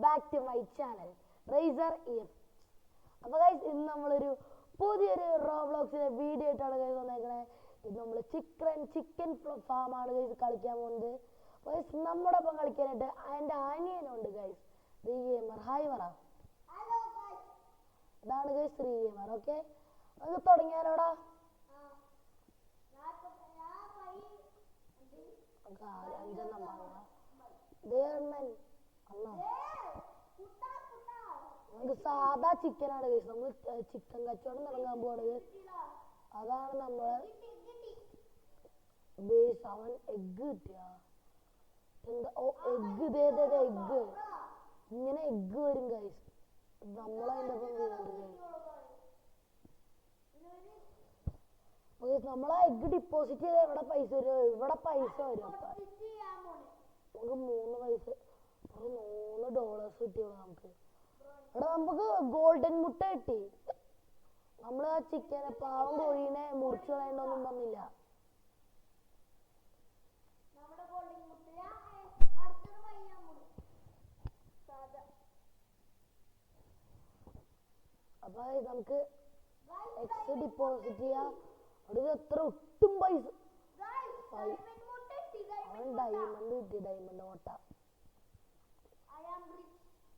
Back to my channel Riser EF. അപ്പോൾ guys ഇന്ന് നമ്മളൊരു പുതിയൊരു റോബ്ലോക്സിലെ വീഡിയോ ആയിട്ടാണ് ഗൈസ് വന്നേക്കണേ. ഇത് നമ്മൾ ചിക്കൻ ഫാമാണ് ഗൈസ് കളിക്കാൻ പോകുന്നത്. ഗൈസ് നമ്മുടെ ഒപ്പം കളിക്കാനായിട്ട് എൻ്റെ അനിയനുണ്ട് ഗൈസ്, ശ്രീ ഗെയിമർ. ഹായ് പറ. ഇതാണ് ഗൈസ് ശ്രീ ഗെയിമർ. ഓക്കെ, നമുക്ക് തുടങ്ങിയാലോടാ. അഞ്ചെണ്ണം വാങ്ങാം. നമുക്ക് സാധാ ചിക്കനാണ് ഗൈസ്. നമ്മൾ ചിക്കൻ കച്ചവടം തുടങ്ങാൻ പോവാണ്. അതാണ് നമ്മൾ ബേസ്. അവൻ എഗ്ഗ് കിട്ടിയ എന്താ? ഓ എഗ്ഗ്, എഗ്ഗ് ഇങ്ങനെ എഗ്ഗ് വരും ഗൈസ്. നമ്മളതിൻ്റെ ഒപ്പം ചെയ്യുന്നുണ്ട് ഗൈസ്. നമ്മളാ എഗ്ഗ് ഡിപ്പോസിറ്റ് ചെയ്താൽ ഇവിടെ പൈസ വരും. ഇവിടെ പൈസ വരും. അപ്പം നമുക്ക് $3 കിട്ടിയുള്ളൂ നമുക്ക്. ഇവിടെ നമുക്ക് ഗോൾഡൻ മുട്ട കിട്ടി. നമ്മൾ ആ ചിക്കനെ പാവം കോഴീനെ മുറിച്ചു കളയേണ്ടൊന്നും വന്നില്ല. അപ്പൊ നമുക്ക് എക്സ് ഡിപ്പോസിറ്റ് ചെയ്യാം. അവിടെ എത്ര ഒട്ടും പൈസ. അവൻ ഡയമണ്ട് കിട്ടി, ഡയമണ്ട് മുട്ട.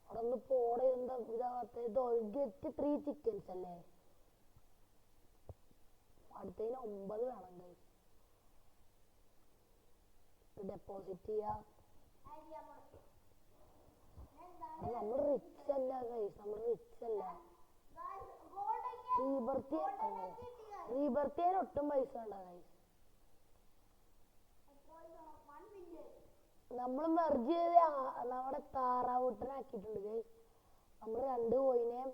അവിടെ ഒന്ന് പോടെ. എന്താ ഇതാകത്ത്? 3 ചിക്കൻസ് അല്ലേ? അടുത്തതിന് 9 വേണം ഗൈസ്. ഡെപ്പോസിറ്റ് ചെയ്യാ. നമ്മൾ റിച്ച് അല്ല ഗൈസ്, നമ്മൾ റിച്ച് അല്ല. റീബർത്ത് ചെയ്യാൻ ഒട്ടും പൈസ വേണ്ട ഗൈസ്. നമ്മൾ മെർജ് ചെയ്ത് നമ്മുടെ താറാവൂട്ടനാക്കിയിട്ടുണ്ട് ഗൈസ്. നമ്മൾ 2 കോയിനെയും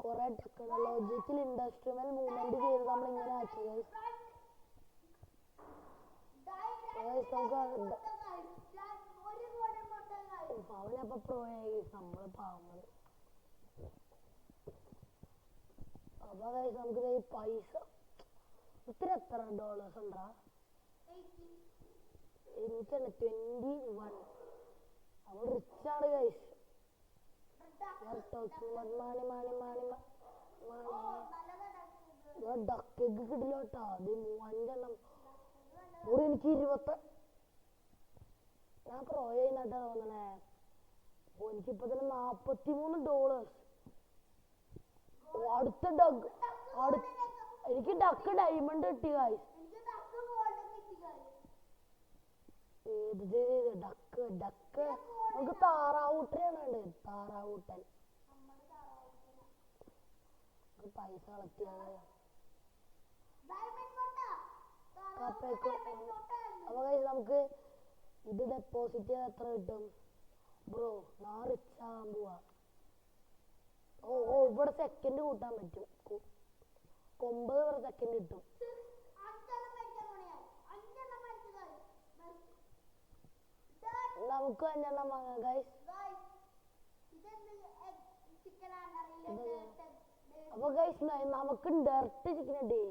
കുറെ ടെക്നോളജിക്കൽ ഇൻഡസ്ട്രിയൽ മൂവ്മെന്റ് ചെയ്ത് നമ്മൾ ഇങ്ങനെ ആക്കി ഗൈസ്. അവനപ്പൊ പ്രോയായി നമ്മള് പാവങ്ങള്. അപ്പൊ ഗൈസ് നമുക്ക് ഈ പൈസ ഇത്ര എത്ര $. ഉണ്ടാ? എനിക്കല്ല 21. നമ്മൾ റിച്ചാണ് ഗൈസ്. ഡക്ക് എഗ് കിട്ടില്ലോട്ടാ. അത് 5 കൂടെ എനിക്ക് 20. ഞാൻ പ്രോ ചെയ്യുന്നട്ടാ തോന്നണേ. എനിക്കിപ്പോ തന്നെ $43. അടുത്ത ഡക്ക് എനിക്ക് ഡക്ക് ഡയമണ്ട് കിട്ടി ഗൈസ്. ഡക്ക് നമുക്ക് താറാവൂട്ടനാണ് വേണ്ടത്. താറാവൂട്ടൻ പൈസ കളക്ട് ചെയ്യാതെ. അപ്പൊ നമുക്ക് ഇത് ഡെപ്പോസിറ്റ് ചെയ്ത് എത്ര കിട്ടും ബ്രോ? ഞാൻ റിച്ച് ആകാൻ പോവാ. ഓ ഇവിടെ സെക്കൻഡ് കൂട്ടാൻ പറ്റും. 9 വരെ സെക്കൻഡ് കിട്ടും. നമുക്ക് 5 വാങ്ങാം ഗൈസ്. അപ്പൊ ഗൈസ് നമുക്ക് ഡയറക്റ്റ് ചിക്കൻ ഇട്ടേ.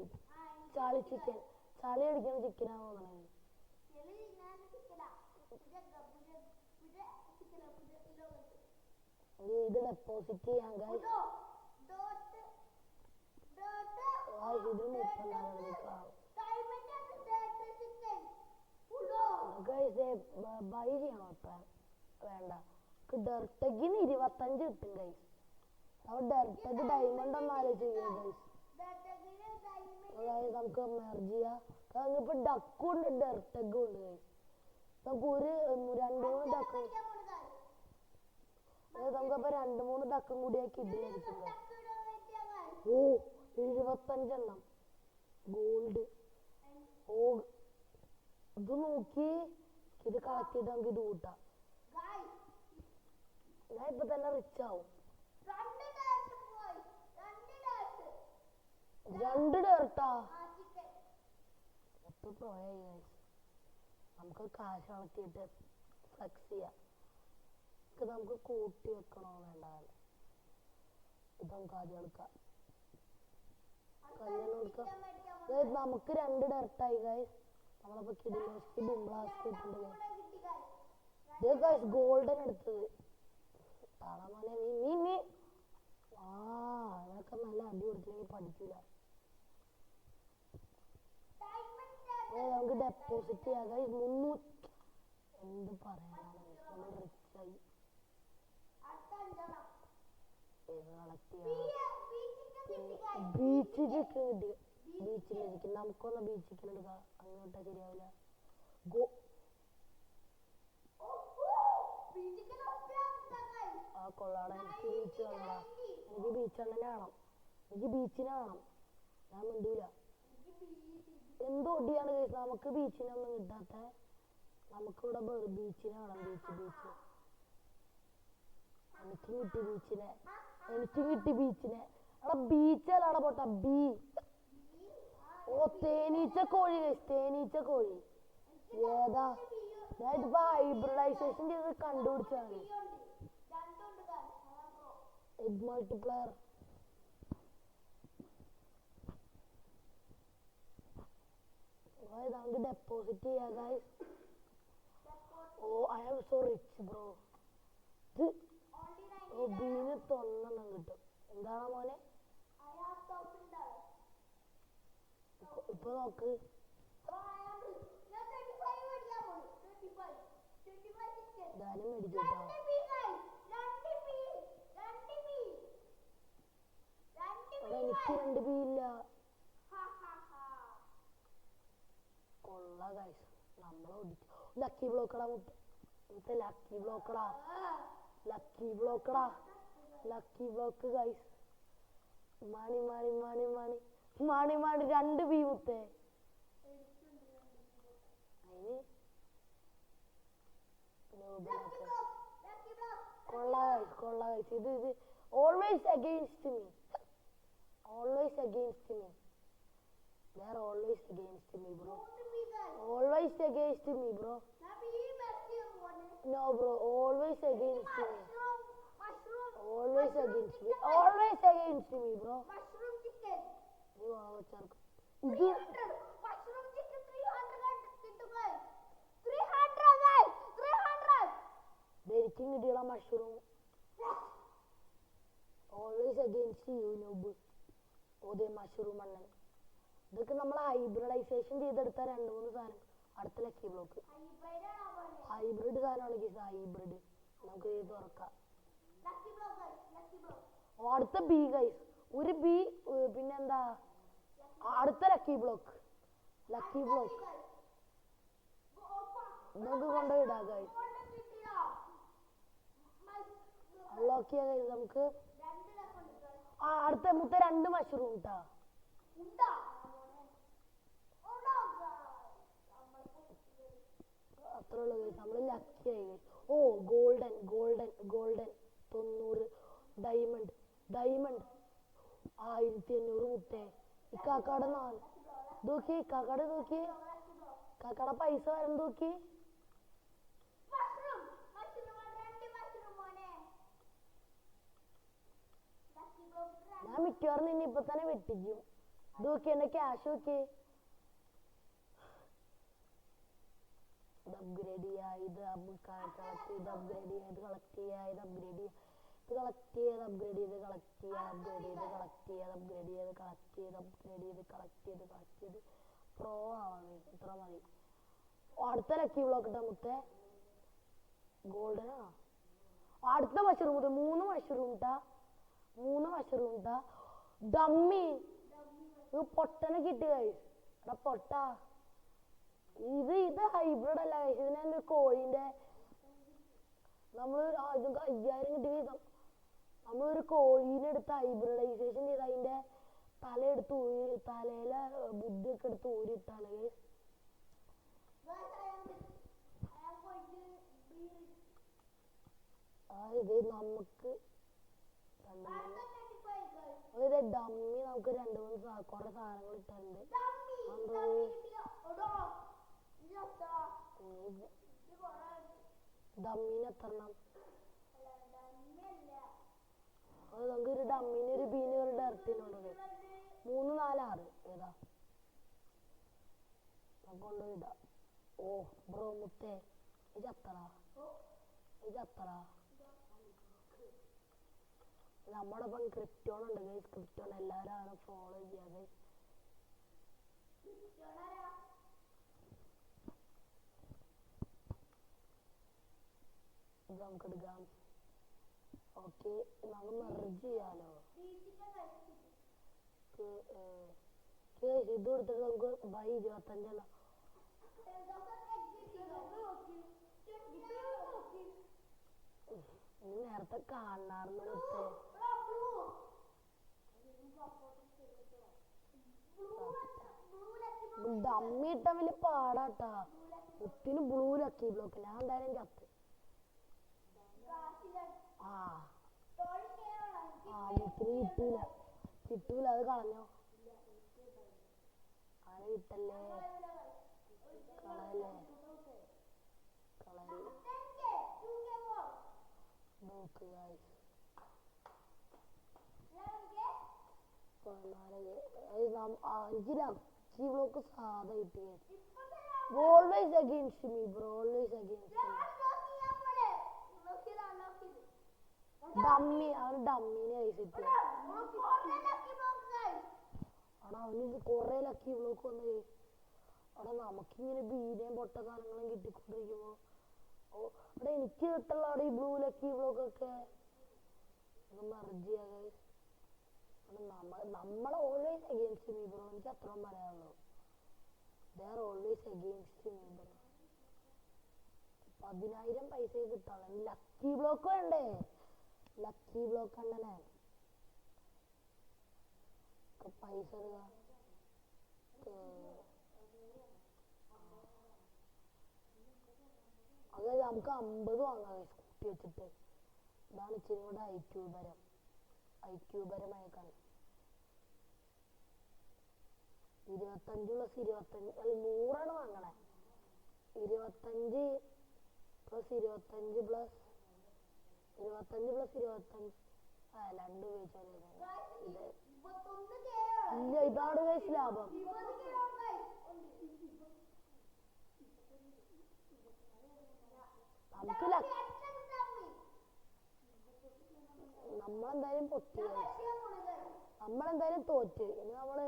ചളി ചിക്കൻ, ചളി അടിക്കുന്ന ചിക്കനാ തോന്നണേ. ഇത് ഡെപ്പോസിറ്റ് ചെയ്യാം ഗൈസ്. ഇതിന് 34 ബൈ ചെയ്യണോ? ഇപ്പൊ വേണ്ട. ഡെർട്ടഗിന് 25 കിട്ടും ഗൈസ്. അപ്പോൾ ഡെർട്ടഗ് ഡയമണ്ട് ഒന്ന് ആലോചിക്കും ഗൈസ്. അതായത് നമുക്ക് മെർജ് ചെയ്യാം. ഇപ്പൊ ഡക്കും ഉണ്ട്, ഡെർട്ടഗും ഉണ്ട് ഗൈസ്. നമുക്ക് 2-3 ഡക്ക്. നമുക്കപ്പൊ 2-3 ഡക്കും കൂടി ആക്കി ഇടിയായിരിക്കും. ഓ 75 ഗോൾഡ്. ഓ ഇത് നോക്കി, ഇത് കളക്ട് ചെയ്ത് നമുക്ക് ഇത് കൂട്ടാം. ഞാൻ ഇപ്പൊ തന്നെ റിച്ച് ആവും. 2 ഡേർട്ടാ. നമുക്ക് കാശ് കളക്ട് ചെയ്തിട്ട് ഫ്ലെക്സ് ചെയ്യാം. നമുക്ക് കൂട്ടി വെക്കണോ വേണ്ട? ഇത് നമുക്ക് ആദ്യം എടുക്കാം. നമുക്ക് 2 ഡേർട്ടായി ഗൈസ്. നമ്മളപ്പോ കിഡിലോസ്കി ബിംബ്ലാസ്റ്റ് ഇട്ടുണ്ട് ഗൈസ്. ഗോൾഡൻ എടുത്തത്. ചത്താളാ മോനെ നീ ആ അതൊക്കെ നല്ല അടി കൊടുത്തില്ലെങ്കിൽ പഠിക്കൂല. നമുക്ക് ഡെപ്പോസിറ്റ് ചെയ്യാം 300. എന്ത് പറയാനാണ് നമ്മൾ റിച്ചായി കളക്ട് ചെയ്യാം. ബീച്ചിലേക്ക് കിട്ടി. ബീച്ചിലേക്ക് നമുക്കൊന്ന് ബീച്ചിലേക്ക് എടുക്കാം. അങ്ങോട്ടാ ശരിയാവില്ല. ആ കൊള്ളാടാ എനിക്ക് ബീച്ച് കാണാം. എനിക്ക് ബീച്ച് തന്നെ കാണാം. എനിക്ക് ബീച്ചിനെ കാണാം. ഞാൻ മിണ്ടൂല. എന്തോ ഒടിയാണ് നമുക്ക് ബീച്ചിനൊന്നും കിട്ടാത്ത. നമുക്കിവിടെ ബീച്ചിനെ കാണാം. ബീച്ച് എനിക്ക് കിട്ടി ബീച്ചിനെ. അവിടെ ബീച്ചല്ലാടെ പോട്ട ബീ. ഓ തേനീച്ച കോഴി ഏതാ? ഞാൻ ഇതിപ്പോ ഹൈബ്രിഡൈസേഷൻ ചെയ്ത് കണ്ടുപിടിച്ചാണ്. Egg multiplier. നമുക്ക് ഡെപ്പോസിറ്റ് ചെയ്യാം guys. Oh I am so rich bro. Oh bean 1 കിട്ടും. എന്താണ് മോനെ ഇപ്പൊ നോക്ക്. ധാനം മേടിച്ചോട്ടോ. എനിക്ക് 2 ബി ഇല്ല. കൊള്ള ഗൈസ് നമ്മളെ ഓടിച്ചു. ലക്കി ബ്ലോക്കടാ ലക്കി ബ്ലോക്ക് ഗൈസ്. മാണി 2 ബി മുത്തേ. കൊള്ള ഗൈസ്. ഇത് always against me. They are always against me bro. Always against me bro. No bro, always against me. Always against me bro. Mushroom chicken. You are charco. 300 mushroom chicken 300 കിട്ടും guys. 300 guys. 300. Deriking കിട്ടിയ mushroom. Always against you noob. ഓതേ mushroom അണ്ണൻ. ഇതൊക്കെ നമ്മൾ hybridisation ചെയ്തെടുത്ത 2-3 സാധനം. അടുത്ത lucky block hybrid സാധനമാണ്. ഹൈബ്രിഡ് നമുക്ക് തുറക്കാം. അടുത്ത ബി ഗൈസ്. ഒരു ബി പിന്നെന്താ അടുത്ത ലക്കി ബ്ലോക്ക് നമുക്ക് കൊണ്ടുപോയിടാം ഗൈസ്. അൺലോക്ക് ചെയ്യാൻ ഗൈസ് നമുക്ക്. അടുത്ത 2 മഷ്റൂം ട്ടാ. അത്രേ ഉള്ളൂ ഗൈസ്. നമ്മള് ലക്കി ആയി ഗൈസ്. ഓ ഗോൾഡൻ 90 ഡയമണ്ട് 1500 മുട്ടേ. ഈ കാക്കാടെ 4 നോക്കി. കാക്കാടെ പൈസ വരും നോക്കി. ഞാൻ മിക്കവാറും നിന്നെ ഇപ്പൊ തന്നെ വെട്ടിക്കും. നോക്കി എന്റെ ക്യാഷ് നോക്കി. ഇത് അപ്ഗ്രേഡ് ചെയ്യാ. ഇത് കളക്ട് ചെയ്ത് അപ്ഗ്രേഡ് ചെയ്യാ. ഇത് കളക്ട് ചെയ്യാ. ഇത് അപ്ഗ്രേഡ് ചെയ്യാ. ഇത് കളക്ട് ചെയ്ത് അപ്ഗ്രേഡ് ചെയ്ത് കളക്ട് ചെയ്യാ. അപ്ഗ്രേഡ് ചെയ്ത് കളക്ട് ചെയ്ത് അപ്ഗ്രേഡ് ചെയ്ത് കളക്ട് ചെയ്ത് അപ്ഗ്രേഡ് ചെയ്ത് കളക്ട് ചെയ്ത് പ്രോ ആവാണ്. ഇത്ര മതി. അടുത്ത ലക്കി ബ്ലോക്ക് ഇട്ടാ മുത്തേ. ഗോൾഡനാ. അടുത്ത മഷ്റൂം 3 മഷ്റൂം ട്ടാ. ഡമ്മി പൊട്ടനെ കിട്ടി ഗൈസ്. എടാ പൊട്ടാ. ഇത് ഹൈബ്രിഡ് അല്ല ഗൈസ്. ഇതിനെ കോഴിന്റെ നമ്മള് 5000 കിട്ടി. നമ്മളൊരു കോഴീനെ എടുത്ത് ഹൈബ്രിഡൈസേഷൻ ചെയ്ത് അതിന്റെ തലയിലെ ബുദ്ധിയൊക്കെ എടുത്ത് ഊരിട്ടാണ് ഗൈസ്. ഇത് നമുക്ക് ഡമ്മി നമുക്ക് 2-3 കുറെ സാധനങ്ങൾ ഇട്ടുണ്ട്. ഡമ്മീന് 3 അത് നമുക്ക് ഒരു ഡമ്മീന് ഒരു ബീന് ഒരു ഡയറക്റ്റിനുണ്ട്. 3, 4, 6 ഏതാ കൊണ്ടുപോയിടാ. ഓ ബ്രോ മുത്തേ ഇത് അത്ര നമ്മോടൊപ്പം ക്രിപ്റ്റോൺ ഉണ്ട് ഗൈസ്. ക്രിപ്റ്റോൺ എല്ലാവരും ഫോളോ ചെയ്യാം ഗൈസ്. ഇത് നമുക്ക് എടുക്കാം. ഓക്കെ, നമുക്ക് മെർജ് ചെയ്യാലോ. ഇത് കൊടുത്തിട്ട് നമുക്ക് ബൈ 25 നേരത്തെ കാണാറുണ്ട്. ഡമ്മി ഇട്ട വലിയ പാടാട്ടാ. മുത്തിന് ബ്ലൂ ലക്കി ബ്ലോക്ക്. ഞാൻ എന്തായാലും ചത്ത്. മുത്തിന് കിട്ടൂല കിട്ടൂല. അത് കളഞ്ഞോ. അങ്ങനെ കിട്ടല്ലേ. കളയല്ലേ കളയല്ലേ. നോക്ക് ഗൈസ്, എനിക്ക് ലക്കി ബ്ലോക്ക് സാധാ കിട്ടി. Always against me bro, always against me. Dummy, അവന് ഡമ്മീനെ കഴിച്ചിട്ട് അവിടെ അവന് കൊറേ ലക്കി ബ്ലോക്ക് വന്ന്. അവിടെ നമുക്കിങ്ങനെ ബീനയും പൊട്ട സാധനങ്ങളും കിട്ടിക്കൊണ്ടിരിക്കുമ്പോ അവിടെ എനിക്ക് കിട്ടുള്ള അവിടെ ഈ ബ്ലൂ ലക്കി ബ്ലോക്ക് ഒക്കെ നമ്മളെ ഓൾവേസ് അഗെയിൻസ്റ്റ് മീ ബ്രോ. എനിക്ക് അത്രയും പറയാനുള്ളൂ. They are always against me bro. 10,000 പൈസ കിട്ടാണ്. ലക്കി ബ്ലോക്ക് വേണ്ടേ? ലക്കി ബ്ലോക്ക് അങ്ങനെ പൈസ അത് നമുക്ക് 50 വാങ്ങാം സ്കൂട്ടി വെച്ചിട്ട്. ഇതാണ് ഇച്ചിരി കൂടെ ഐക്യൂപരമായിക്കാണ്. 25 + 25 അല്ല 100 വാങ്ങണേ. 25 + 25 + 25 2 ഉപയോഗിച്ചാൽ ഇല്ല. ഇതാണ് ഗൈസ് ലാഭം. നമുക്ക് നമ്മളെന്തായാലും പൊട്ടി. നമ്മളെന്തായാലും തോറ്റ്. ഇനി നമ്മള്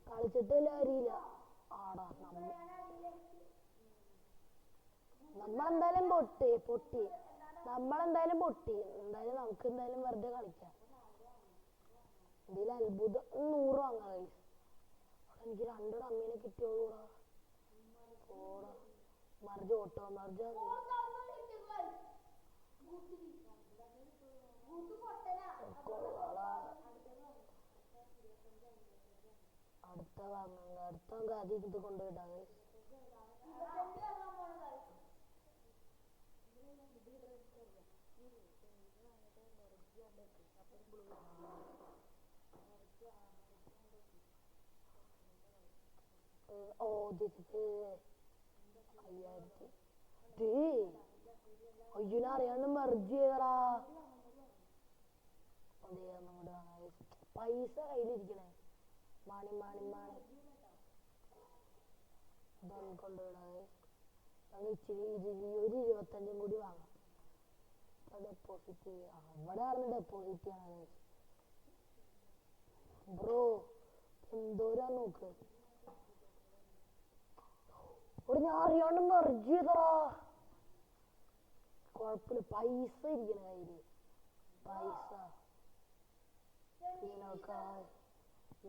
കളിച്ചിട്ട് അറിയില്ല. ആടാ നമ്മളെന്തായാലും പൊട്ടി. നമ്മളെന്തായാലും പൊട്ടി. എന്തായാലും നമുക്ക് എന്തായാലും വെറുതെ കളിക്കാം. എന്തെങ്കിലും അത്ഭുതം 100 വാങ്ങാം ഗൈസ്. എനിക്ക് 2 ഡമ്മീനെ കിട്ടിയോളൂടാ. ഓടാ മർജ് ഓട്ടോ മർജ. അടുത്ത വാങ്ങാം. അടുത്ത ആദ്യം ഇത് കൊണ്ടുപോയിട്ടാ ഗൈസ്. അയ്യോ അറിയാണ്ട് മെർജ് ചെയ്തടാ. പൈസ കയ്യിലിരിക്കണേ. മാണി ഇതൊന്നും കൊണ്ടുപോയിടാതെ ഇച്ചിരി 25 കൂടി വാങ്ങാം. ഡെപ്പോസിറ്റ് ചെയ്യാം. ഇവിടെ ആയിരുന്നു ഡെപ്പോസിറ്റ് ചെയ്യണത് ബ്രോ. എന്തോരാ നോക്ക്. ഇവിടെ ഞാൻ അറിയാണ്ട് മെർജ് ചെയ്തടാ. കുഴപ്പമില്ല. പൈസ ഇരിക്കണ കയ്യില്. പൈസ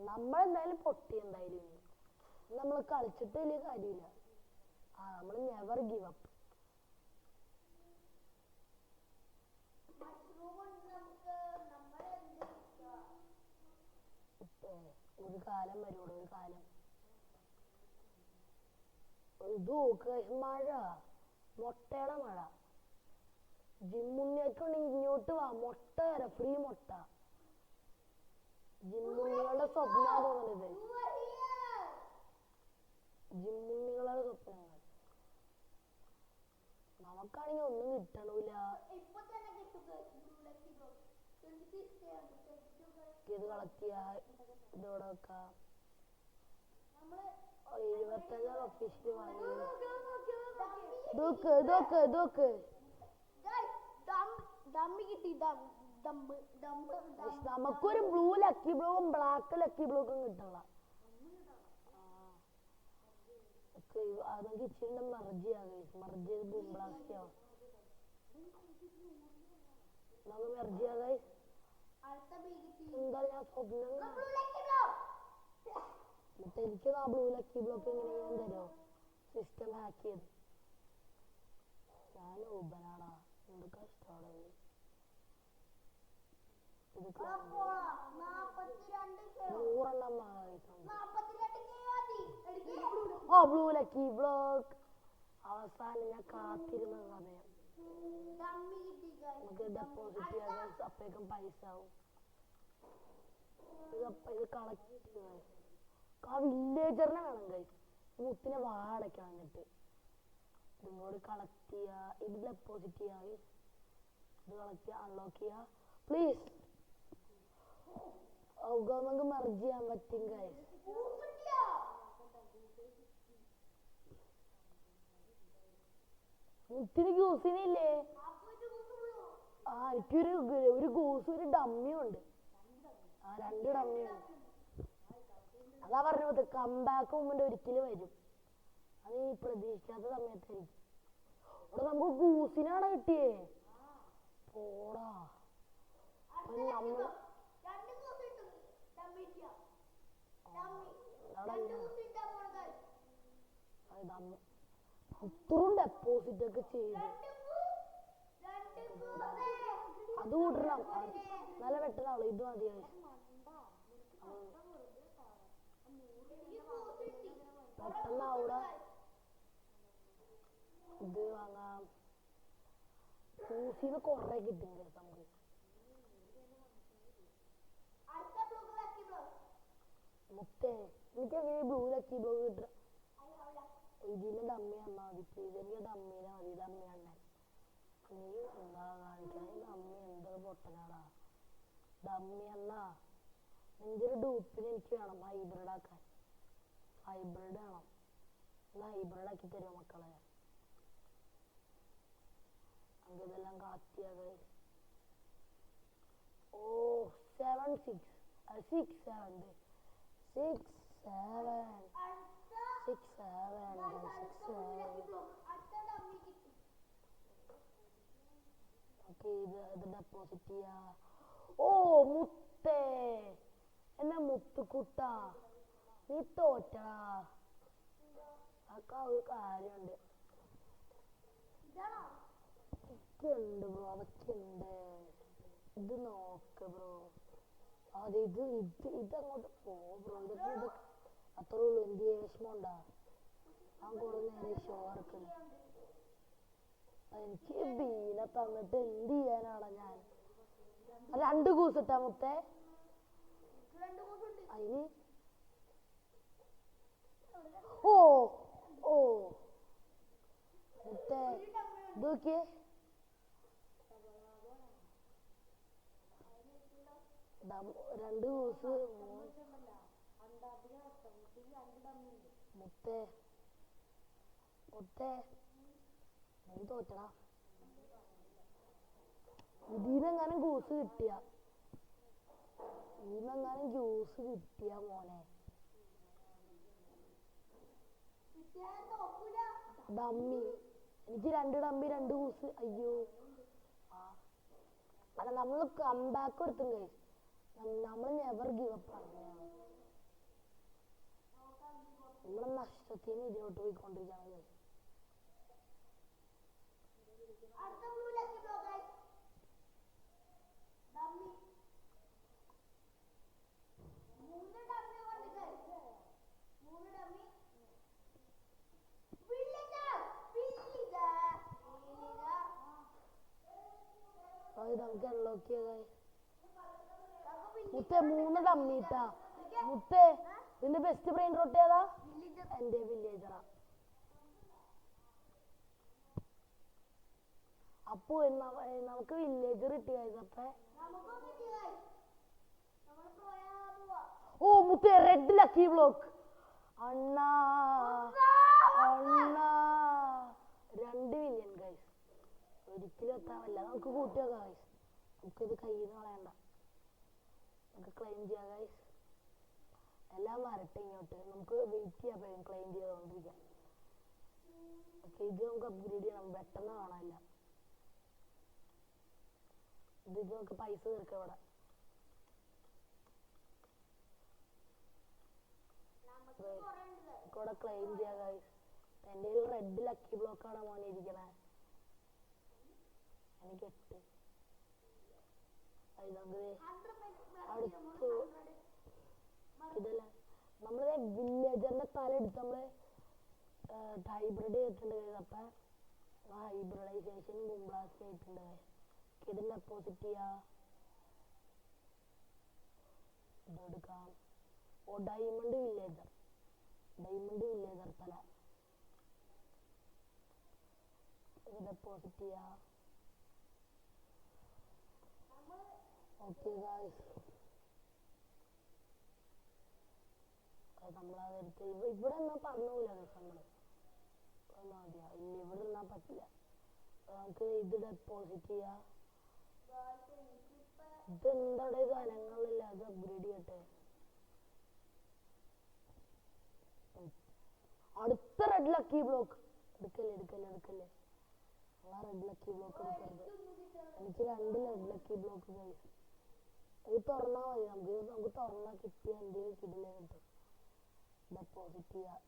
നമ്മളെന്തായാലും പൊട്ടി. എന്തായാലും നമ്മൾ കളിച്ചിട്ട് വലിയ കാര്യമില്ല. നമ്മൾ നെവർ ഗിവ് അപ്പ്. ഒരു കാലം വരുള്ളൂ. ഒരു കാലം ഇത് നോക്ക്. മഴ, മുട്ടയുടെ മഴ. ജിമ്മുണ്ണിയൊക്കെയുണ്ടെങ്കിൽ ഇങ്ങോട്ട് വാ. മുട്ട തരാം. ഫ്രീ മുട്ട. ജിമ്മുണ്ണികളുടെ സ്വപ്നാ തോന്നുന്നത്. ജിമ്മുണ്ണികളുടെ സ്വപ്നങ്ങൾ. നമുക്കാണെങ്കിൽ ഒന്നും കിട്ടണില്ല. ഇത് കളക്ട് ചെയ്യാ. ഇതോടെ വെക്കാം. 75 ഒഫീഷ്യലി വാങ്ങി. ഇതൊക്കെ ഡമ്മി കിട്ടി. ദമ്മ് ദമ്മ് Guys, നമുക്കൊരു ബ്ലൂ ലക്കി ബ്ലോക്കും ബ്ലാക്ക് ലക്കി ബ്ലോക്കും കിട്ടണ നമുക്ക് ഇച്ചിരി മർജ് ചെയ്യാം മർജ് ചെയ്ത് ബൂം ബ്ലാസ്റ്റ് ആവും നമുക്ക് മെർജ് ചെയ്യാം ഗൈസ് അടുത്ത ബിഗ് എന്താ ഞാൻ സ്വപ്നം ബ്ലൂ ലക്കി ബ്ലോക്ക് എന്നിട്ട് എനിക്ക് ആ ബ്ലൂ ലക്കി ബ്ലോക്ക് എങ്ങനെ ഞാൻ തരുമോ സിസ്റ്റം ഹാക്ക് ചെയ്ത് ഞാൻ ഊബനാടാ എന്ത് കഷ്ടമാണ് ഇത് 100 ആ ബ്ലൂ ലക്കി ബ്ലോക്ക് അവസാനം ഞാൻ കാത്തിരുന്ന സമയം നമുക്ക് ഡെപ്പോസിറ്റ് ചെയ്യാൻ അപ്പോഴേക്കും പൈസ ആവും ഇത് കളക്ട് ആ വില്ലേജറിനെ വേണം ഗൈസ് മുത്തിനെ വാടക്കണം എന്നിട്ട് ഇങ്ങോട്ട് കളക്ട് ചെയ്യുക ഇത് ഡെപ്പോസിറ്റ് ചെയ്യുക ഇത് കളക്ട് ചെയ്യുക അൺലോക്ക് ചെയ്യുക പ്ലീസ് നമുക്ക് മെർജ് ചെയ്യാൻ പറ്റും ഗൈസ് മുത്തിന് ഗൂസിനില്ലേ ആ എനിക്കൊരു ഒരു ഗൂസും ഒരു ഡമ്മിയും ഉണ്ട് ആ 2 ഡമ്മിയുണ്ട് അതാ പറഞ്ഞത് കംബാക്ക് മുമ്പ് ഒരിക്കലും വരും അത് ഈ പ്രതീക്ഷിക്കാത്ത സമയത്തായിരിക്കും അവിടെ നമുക്ക് ഗൂസിനാണ് കിട്ടിയേ പോടാ ഇത്രയും ഡെപ്പോസിറ്റ് ഒക്കെ ചെയ്ത് അത് കൂട്ടണം നല്ല വെട്ടനാളോ ഇത് മതി പെട്ടെന്ന് അവിടെ ഇത് വാങ്ങാം കൂസിന്ന് കൊറേ കിട്ടും നമുക്ക് മുത്തേ എനിക്ക് എങ്ങനെ ബ്ലൂ ലക്കി ബ്ലോക്ക് കിട്ടുക ഇതിന് ഡമ്മി തന്നാ മതി പ്ലീസ് എനിക്ക് ഡമ്മീനെ മതി ഡമ്മി അണ്ണൻ നീ എന്താ കാണിക്കണേ ഡമ്മി എന്തൊരു പൊട്ടനാടാ ഡമ്മി അണ്ണ നിന്റെ ഒരു ഡൂപ്പിന് എനിക്ക് വേണം ഹൈബ്രിഡ് ആക്കാൻ ഹൈബ്രിഡ് വേണം എന്നാ ഹൈബ്രിഡ് ആക്കി തരുമോ മക്കളെ നമുക്ക് ഇതെല്ലാം കളക്ട് ചെയ്യാതെ ഓ 7 6 6 7 6 7 6 7 ഓക്കെ ഇത് ഡെപ്പോസിറ്റ് ചെയ്യാ ഓ മുത്തേ എന്നാ മുത്തുക്കുട്ട നീ തോറ്റടാ അതൊക്കെ ഒരു കാര്യമുണ്ട് ഉണ്ട് ബ്രോ അതൊക്കെ ഉണ്ട് ഇത് നോക്ക് ബ്രോ അതെ ഇതങ്ങോട്ട് പോ ബ്രോ ഇതൊക്കെ ഇത് അത്രേ ഉള്ളൂ എന്ത് വിഷമം ഉണ്ടാ ആ കുറെ നേരം ഷോ ഇറക്കുന്നു എനിക്ക് ബീനെ തന്നിട്ട് എന്ത് ചെയ്യാനാടാ ഞാൻ 2 കൂസിട്ടാ മുത്തേ അതിന് ഓ ഓ മുത്തേ ഇത് നോക്കിയേ 2 കൂസ് മുത്തേ മുത്തേ നീ തോറ്റടാ ഇതിനെങ്ങാനും ജ്യൂസ് കിട്ടിയ മോനെ ഡമ്മി എനിക്ക് 2 ഡമ്മി 2 ജ്യൂസ് അയ്യോ അല്ല നമ്മൾ കംബാക്ക് എടുത്തും കഴിച്ചു നമ്മൾ നെവർ ഗിവ് അപ്പ് ആണ് നമ്മളെ നഷ്ടത്തിന് ഇതിലോട്ട് പോയിക്കൊണ്ടിരിക്കുകയാണ് നമുക്ക് അൺലോക്ക് ചെയ്തായി മുത്തേ 3 ഡമ്മിട്ടാ മുത്തേ നിന്റെ ബെസ്റ്റ് ബ്രെയിൻ റോട്ട് ഏതാ എന്റെ വില്ലേജറാ അപ്പൊ നമുക്ക് വില്ലേജർ കിട്ടിയപ്പോ ഓ മുത്തേ റെഡ് ലക്കി ബ്ലോക്ക് അണ്ണാ അണ്ണാ 2 മില്യൺ ഗൈസ് ഒരിക്കലും എത്താമല്ല നമുക്ക് കൂട്ടുക ഗൈസ് നമുക്കിത് കയ്യിൽ നിന്ന് കളയണ്ട, നമുക്ക് ക്ലെയിം ചെയ്യാം ഗൈസ്. എല്ലാം വരട്ടെ ഇങ്ങോട്ട്, നമുക്ക് വെയിറ്റ് ചെയ്യാൻ ക്ലെയിം ചെയ്തുകൊണ്ടിരിക്കാം. ഓക്കെ, ഇത് നമുക്ക് അപ്ഗ്രേഡ് ചെയ്യണം, പെട്ടെന്ന് കാണാനില്ല. ഇത് നമുക്ക് പൈസ തീർക്കാം ഇവിടെ. ഇവിടെ ക്ലെയിം ചെയ്യാം ഗൈസ്. എൻ്റെ കയ്യിൽ റെഡ് ലക്കി ബ്ലോക്കാണ് മോനെ ഇരിക്കണേ. എനിക്ക് 8. അടുത്ത് ഇതല്ലേ നമ്മള് വില്ലേജറിന്റെ തല എടുത്ത് നമ്മള് ഹൈബ്രിഡ് ചെയ്തിട്ടുണ്ട് ഗൈസ്. അപ്പം ഹൈബ്രിഡൈസേഷൻ ബുംബ്ലാസ്റ്റ് ആയിട്ടുണ്ട്. ഇത് ഡെപ്പോസിറ്റ് ചെയ്യാം, ഇതെടുക്കാം. ഓ ഡയമണ്ട് വില്ലേജർ തല ഇത് ഡെപ്പോസിറ്റ് ചെയ്യാം. ഓക്കെ ഗായ്സ്, നമ്മളതെടുത്ത് ഇവിടെ ഒന്നും പറഞ്ഞൂല ഗൈസ്. നമ്മള് മതിയാ ഇല്ല, ഇവിടെ നിന്നാൻ പറ്റില്ല. നമുക്ക് ഇത് ഡെപ്പോസിറ്റ് ചെയ്യാം. ഇതെന്താടെ സാധനങ്ങളില്ല, അത് അപ്ഗ്രേഡ് ചെയ്യട്ടെ. അടുത്ത റെഡ് ലക്കി ബ്ലോക്ക് എടുക്കല്ലേ. ആ റെഡ് ലക്കി ബ്ലോക്ക് എടുക്കരുത്. എനിക്ക് 2 റെഡ് ലക്കി ബ്ലോക്ക് ഗൈസ്. ഇത് തുറന്നാ മതി, നമുക്ക് തുറന്നാ കിട്ടിയ എന്തെങ്കിലും കിടിലേ കിട്ടും. ഡെപ്പോസിറ്റ് ചെയ്യാം.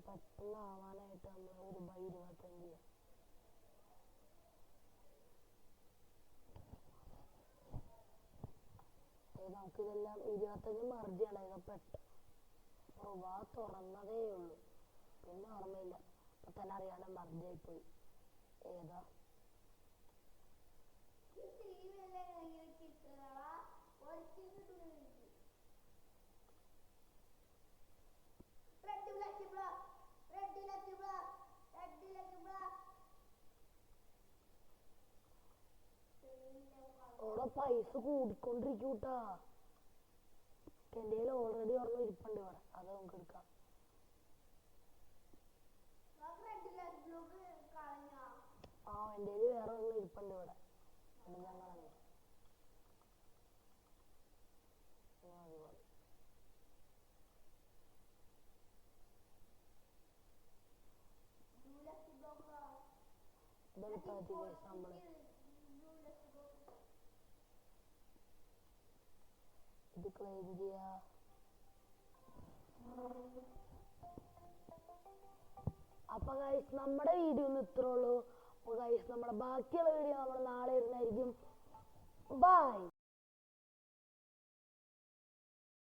പെട്ടെന്ന് ആവാനായിട്ട് നമ്മൾ ഒരു 25 ചെയ്യാം. നമുക്കിതെല്ലാം 25 മർജ് ചെയ്യണം. ഇത് വാ തുറന്നതേ ഉള്ളൂ, പിന്നെ ഓർമ്മയില്ല. അപ്പൊ തന്നെ അറിയാതെ മർജായി പോയി. ഏതാ അവിടെ പൈസ കൂടിക്കൊണ്ടിരിക്കൂട്ടാ. എൻ്റെ കയ്യിൽ ഓൾറെഡി ഒരെണ്ണം ഇരിപ്പുണ്ട് ഇവിടെ, അത് നമുക്ക് എടുക്കാം. ആ എൻ്റെ കയ്യിൽ വേറെ ഒരെണ്ണം ഇരിപ്പുണ്ട് ഇവിടെ, അത് ഞങ്ങളെ ഇതെടുത്താൽ മതി പൈസ നമ്മള്. ഇത് ക്ലെയിം ചെയ്യാ. അപ്പൊ ഗൈസ് നമ്മുടെ വീഡിയോ ഒന്ന് ഇത്രേ ഉള്ളൂ. അപ്പൊ ഗൈസ് നമ്മുടെ ബാക്കിയുള്ള വീഡിയോ നമ്മൾ നാളെ ഇരുന്നായിരിക്കും. ബൈ.